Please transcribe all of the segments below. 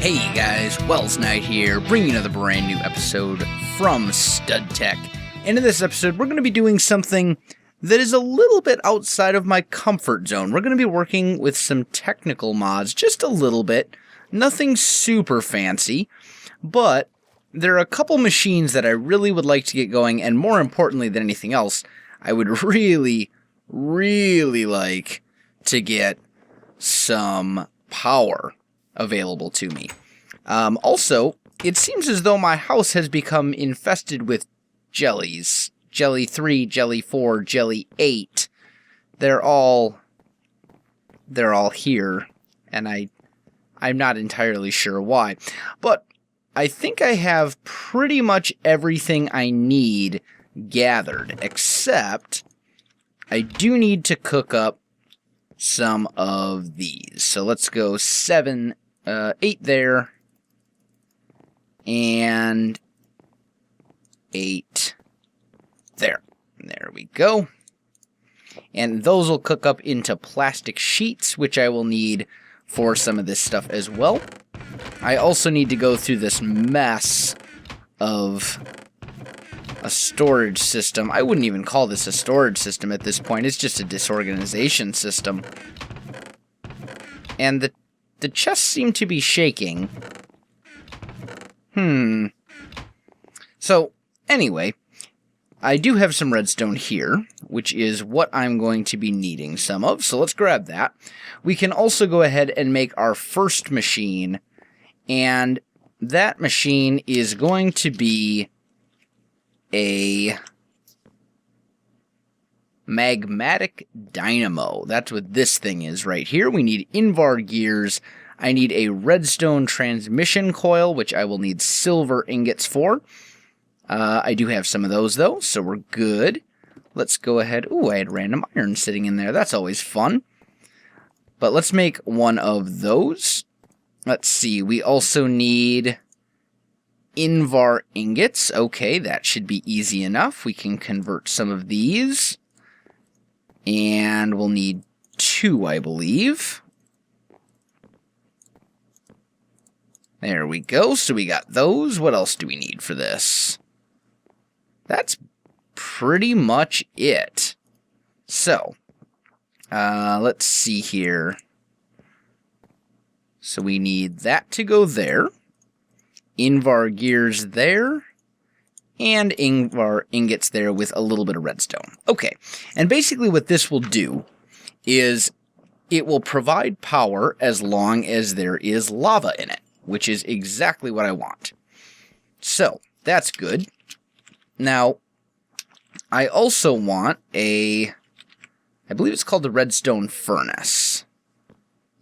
Hey guys, Welsknight here, bringing you another brand new episode from StudTech. And in this episode, we're going to be doing something that is a little bit outside of my comfort zone. We're going to be working with some technical mods, just a little bit, nothing super fancy, but there are a couple machines that I really would like to get going, and more importantly than anything else, I would really like to get some power available to me. Also, it seems as though my house has become infested with jellies. Jelly 3, Jelly 4, Jelly 8. They're all here, and I'm not entirely sure why. But I think I have pretty much everything I need gathered, except I do need to cook up some of these. So let's go 8 there, and 8 there. There we go. And those will cook up into plastic sheets, which I will need for some of this stuff as well. I also need to go through this mess of a storage system. I wouldn't even call this a storage system at this point. It's just a disorganization system. And the chests seem to be shaking. So, anyway, I do have some redstone here, which is what I'm going to be needing some of, so let's grab that. We can also go ahead and make our first machine, and that machine is going to be a Magmatic Dynamo. That's what this thing is right here. We need Invar gears. I need a redstone transmission coil, which I will need silver ingots for. I do have some of those, though, so we're good. Let's go ahead. Ooh, I had random iron sitting in there. That's always fun. But let's make one of those. Let's see. We also need Invar ingots. Okay, that should be easy enough. We can convert some of these. And we'll need 2, I believe. There we go. So we got those. What else do we need for this? That's pretty much it. So, let's see here. So we need that to go there. Invar gears there. And Invar ingots there with a little bit of redstone. Okay, and basically what this will do is it will provide power as long as there is lava in it, which is exactly what I want. So, that's good. Now, I also want I believe it's called the Redstone Furnace.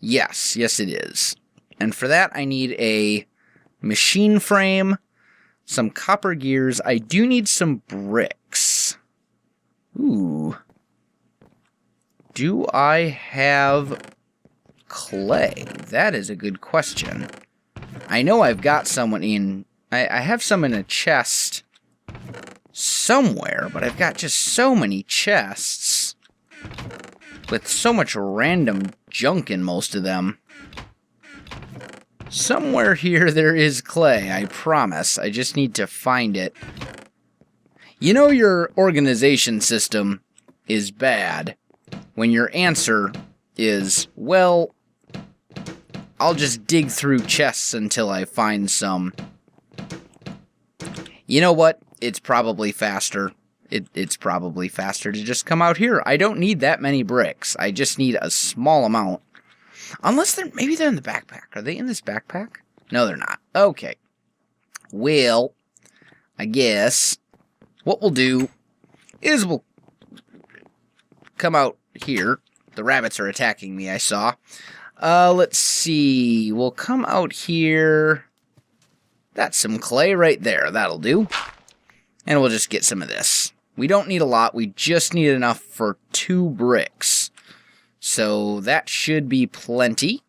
Yes it is. And for that I need a machine frame, some copper gears. I do need some bricks. Ooh. Do I have clay? That is a good question. I know I've got someone in... I have some in a chest somewhere, but I've got just so many chests with so much random junk in most of them. Somewhere here there is clay, I promise. I just need to find it. You know your organization system is bad when your answer is, well, I'll just dig through chests until I find some. You know what? It's probably faster. It's probably faster to just come out here. I don't need that many bricks. I just need a small amount. Unless maybe they're in the backpack. Are they in this backpack? No, they're not. Okay. Well, I guess what we'll do is we'll come out here. The rabbits are attacking me, I saw. Let's see. We'll come out here. That's some clay right there. That'll do. And we'll just get some of this. We don't need a lot. We just need enough for 2 bricks. So that should be plenty.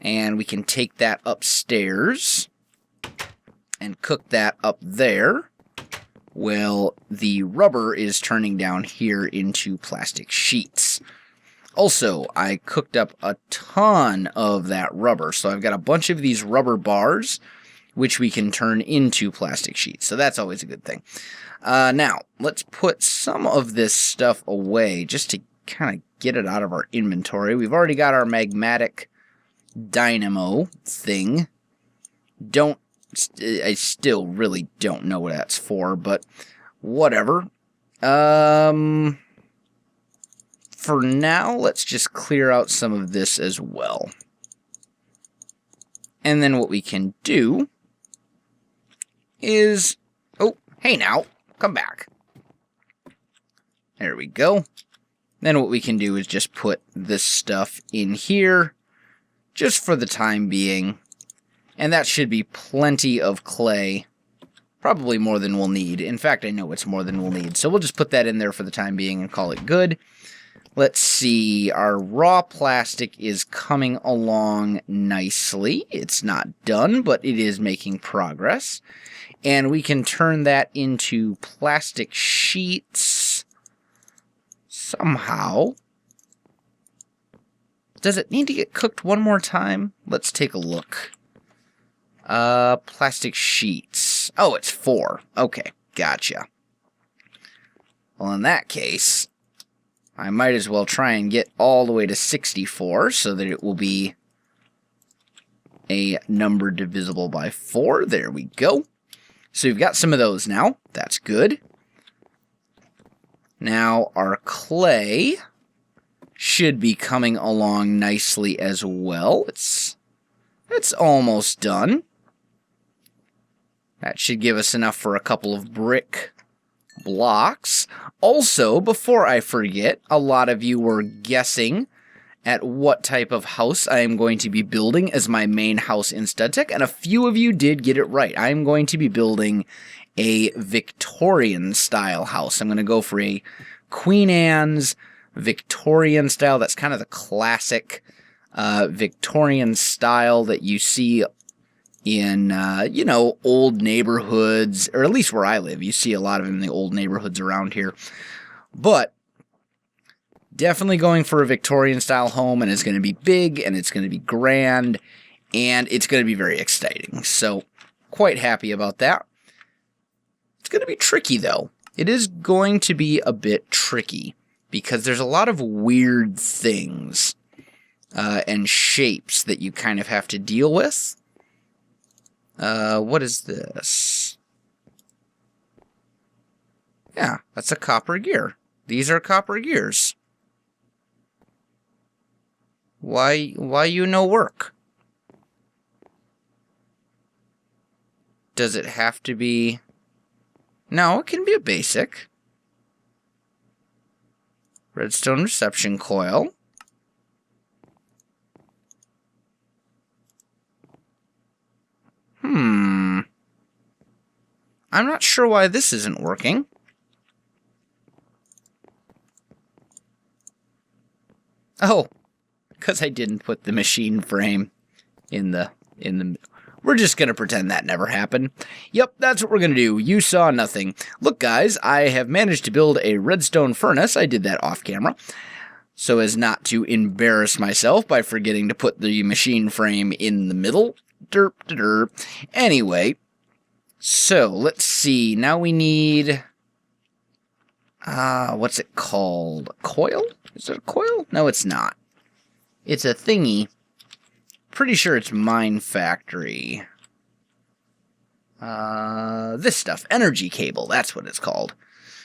And we can take that upstairs and cook that up there. Well, the rubber is turning down here into plastic sheets. Also, I cooked up a ton of that rubber, so I've got a bunch of these rubber bars, which we can turn into plastic sheets, so that's always a good thing. Now, let's put some of this stuff away, just to kind of get it out of our inventory. We've already got our Magmatic Dynamo thing. I still really don't know what that's for, but whatever. For now, let's just clear out some of this as well. And then what we can do is... Oh, hey now, come back. There we go. Then what we can do is just put this stuff in here, just for the time being. And that should be plenty of clay. Probably more than we'll need. In fact, I know it's more than we'll need. So we'll just put that in there for the time being and call it good. Let's see, our raw plastic is coming along nicely. It's not done, but it is making progress. And we can turn that into plastic sheets somehow. Does it need to get cooked one more time? Let's take a look. Plastic sheets. Oh, it's 4. Okay, gotcha. Well, in that case, I might as well try and get all the way to 64 so that it will be a number divisible by 4. There we go. So we've got some of those now. That's good. Now our clay should be coming along nicely as well. It's almost done. That should give us enough for a couple of brick blocks. Also, before I forget, a lot of you were guessing at what type of house I am going to be building as my main house in StudTech, and a few of you did get it right. I am going to be building a Victorian-style house. I'm going to go for a Queen Anne's Victorian style. That's kind of the classic Victorian style that you see in, old neighborhoods, or at least where I live. You see a lot of them in the old neighborhoods around here. But definitely going for a Victorian-style home, and it's going to be big, and it's going to be grand, and it's going to be very exciting. So, quite happy about that. It's going to be tricky, though. It is going to be a bit tricky, because there's a lot of weird things and shapes that you kind of have to deal with. What is this? Yeah, that's a copper gear. These are copper gears. Why you no work? Does it have to be... No, it can be a basic. Redstone reception coil. I'm not sure why this isn't working. Oh, because I didn't put the machine frame in the... We're just going to pretend that never happened. Yep, that's what we're going to do. You saw nothing. Look, guys, I have managed to build a redstone furnace. I did that off camera, so as not to embarrass myself by forgetting to put the machine frame in the middle. Derp, derp. Anyway, so let's see. Now we need... what's it called? A coil? Is it a coil? No, it's not. It's a thingy. Pretty sure it's Minefactory. This stuff. Energy cable. That's what it's called.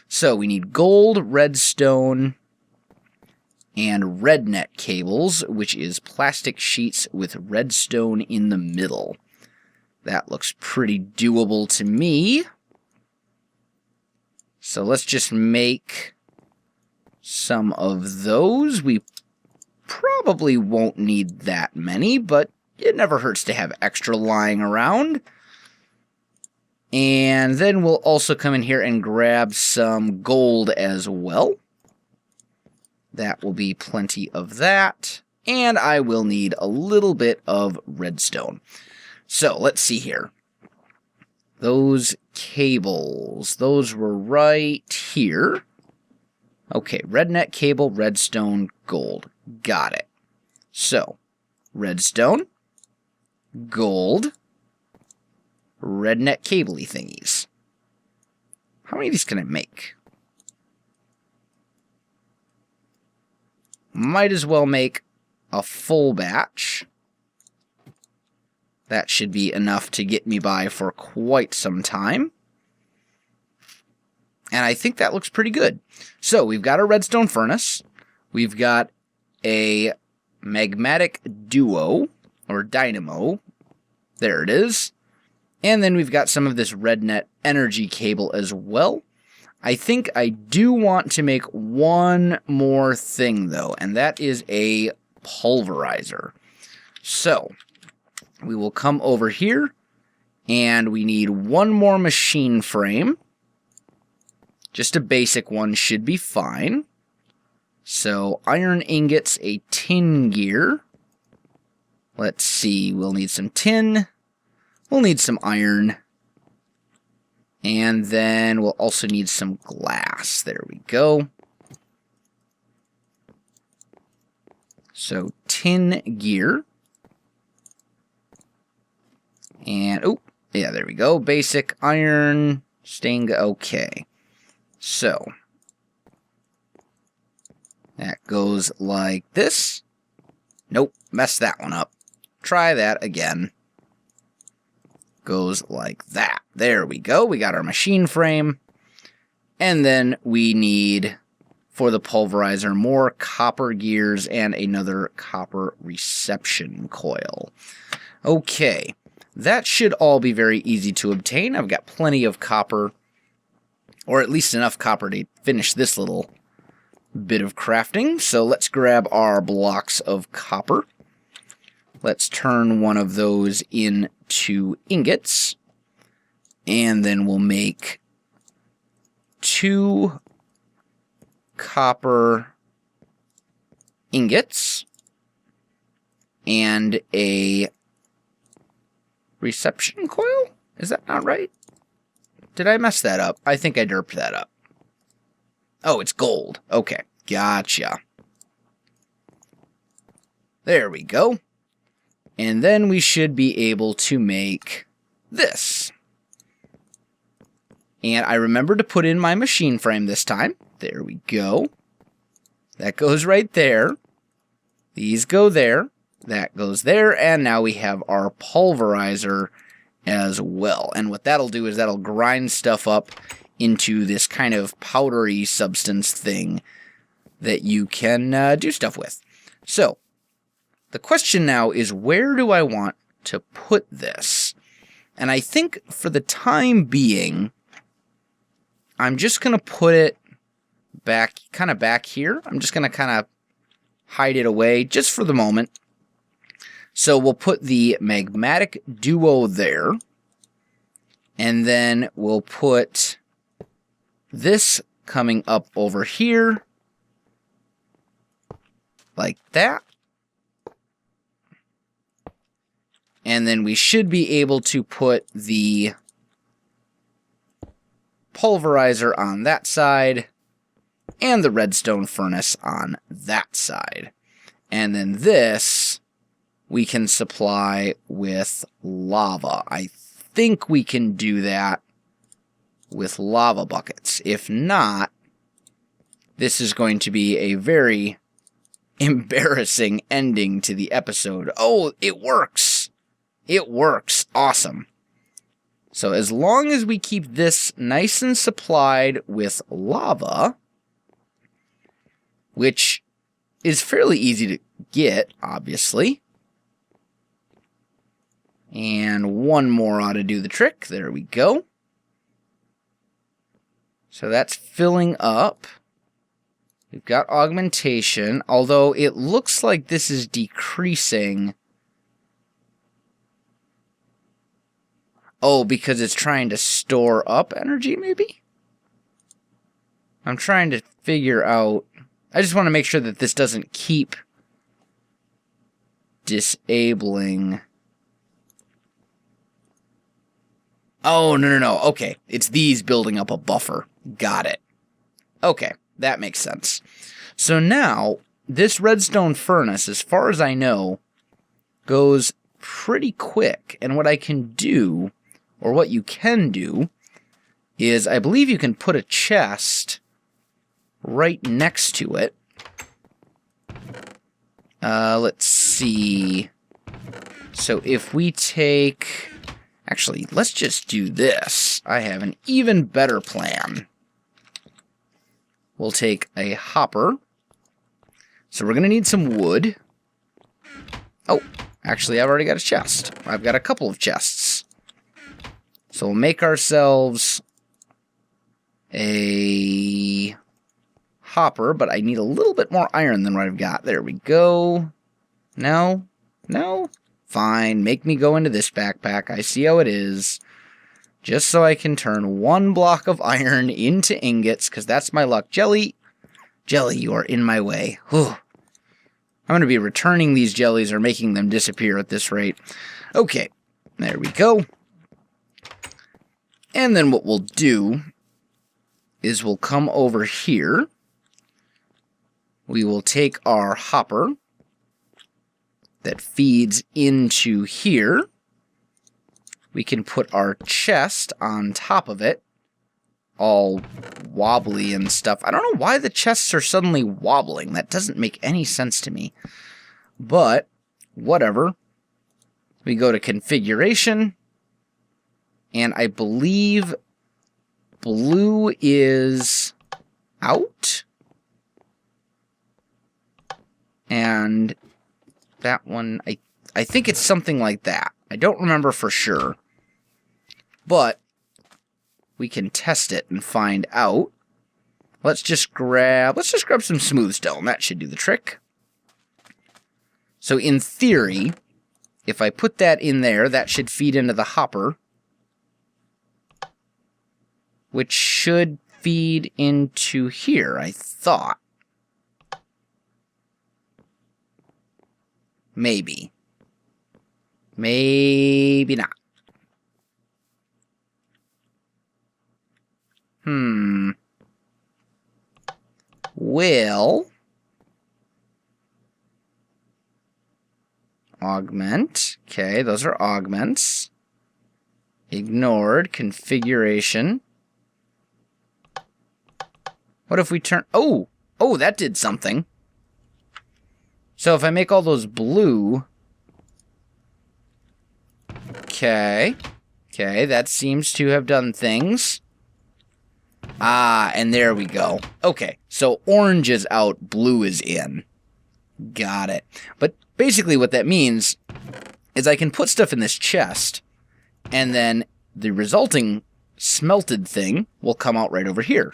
So we need gold, redstone, and rednet cables, which is plastic sheets with redstone in the middle. That looks pretty doable to me. So let's just make some of those. We probably won't need that many, but it never hurts to have extra lying around. And then we'll also come in here and grab some gold as well. That will be plenty of that. And I will need a little bit of redstone. So let's see here. Those cables, those were right here. Okay, red net cable, redstone, gold. Got it. So, redstone, gold, red net cable-y thingies. How many of these can I make? Might as well make a full batch. That should be enough to get me by for quite some time. And I think that looks pretty good. So we've got a redstone furnace. We've got a magmatic dynamo. There it is. And then we've got some of this red net energy cable as well. I think I do want to make one more thing, though, and that is a pulverizer. So we will come over here, and we need one more machine frame. Just a basic one should be fine. So iron ingots, a tin gear. Let's see, we'll need some tin. We'll need some iron. And then we'll also need some glass. There we go. So tin gear. And, oh, yeah, there we go. Basic iron, stained, okay. So, that goes like this. Nope, messed that one up. Try that again. Goes like that. There we go. We got our machine frame. And then we need, for the pulverizer, more copper gears and another copper reception coil. Okay, that should all be very easy to obtain. I've got plenty of copper, or at least enough copper to finish this little bit of crafting. So let's grab our blocks of copper. Let's turn one of those into ingots. And then we'll make 2 copper ingots and a reception coil? Is that not right? Did I mess that up? I think I derped that up. Oh, it's gold. Okay, gotcha. There we go. And then we should be able to make this. And I remembered to put in my machine frame this time. There we go. That goes right there. These go there. That goes there. And now we have our pulverizer as well. And what that'll do is that'll grind stuff up into this kind of powdery substance thing that you can do stuff with. So, the question now is, where do I want to put this? And I think for the time being, I'm just going to put it back here. I'm just going to kind of hide it away just for the moment. So we'll put the magmatic duo there. And then we'll put this coming up over here. Like that. And then we should be able to put the pulverizer on that side and the redstone furnace on that side. And then this we can supply with lava. I think we can do that with lava buckets. If not, this is going to be a very embarrassing ending to the episode. Oh, it works! It works. Awesome. So as long as we keep this nice and supplied with lava, which is fairly easy to get, obviously. And one more ought to do the trick. There we go. So that's filling up. We've got augmentation, although it looks like this is decreasing. Oh, because it's trying to store up energy, maybe? I'm trying to figure out. I just want to make sure that this doesn't keep disabling. Oh, no. Okay, it's these building up a buffer. Got it. Okay, that makes sense. So now, this redstone furnace, as far as I know, goes pretty quick. And what I can do, or what you can do, is I believe you can put a chest right next to it. Let's see. So if we take... Actually, let's just do this. I have an even better plan. We'll take a hopper. So we're going to need some wood. Oh, actually, I've already got a chest. I've got a couple of chests. So we'll make ourselves a hopper, but I need a little bit more iron than what I've got. There we go. No? No? Fine, make me go into this backpack. I see how it is. Just so I can turn 1 block of iron into ingots, because that's my luck. Jelly, you are in my way. Whew. I'm going to be returning these jellies or making them disappear at this rate. Okay, there we go. And then what we'll do is we'll come over here. We will take our hopper that feeds into here. We can put our chest on top of it, all wobbly and stuff. I don't know why the chests are suddenly wobbling. That doesn't make any sense to me. But, whatever. We go to configuration, and I believe blue is out. And that one, I think it's something like that. I don't remember for sure. But we can test it and find out. Let's just grab some smooth stone. That should do the trick. So in theory, if I put that in there, that should feed into the hopper, which should feed into here, I thought. Maybe. Maybe not. Will augment. Okay, those are augments. Ignored. Configuration. What if we turn... Oh, that did something. So if I make all those blue... Okay, that seems to have done things. Ah, and there we go. Okay, so orange is out, blue is in. Got it. But basically what that means is I can put stuff in this chest, and then the resulting smelted thing will come out right over here.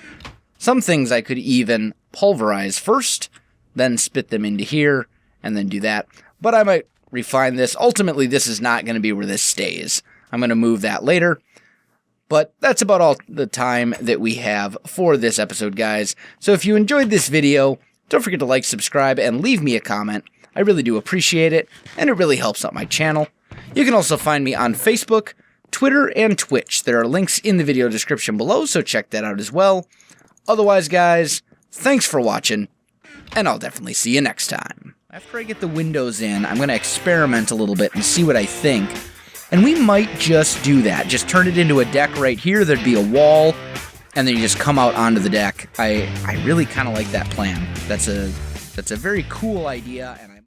Some things I could even pulverize first, then spit them into here, and then do that. But I might refine this. Ultimately, this is not going to be where this stays. I'm going to move that later. But that's about all the time that we have for this episode, guys. So if you enjoyed this video, don't forget to like, subscribe, and leave me a comment. I really do appreciate it, and it really helps out my channel. You can also find me on Facebook, Twitter, and Twitch. There are links in the video description below, so check that out as well. Otherwise, guys, thanks for watching, and I'll definitely see you next time. After I get the windows in, I'm going to experiment a little bit and see what I think. And we might just do that. Just turn it into a deck right here. There'd be a wall, and then you just come out onto the deck. I really kind of like that plan. That's a very cool idea. And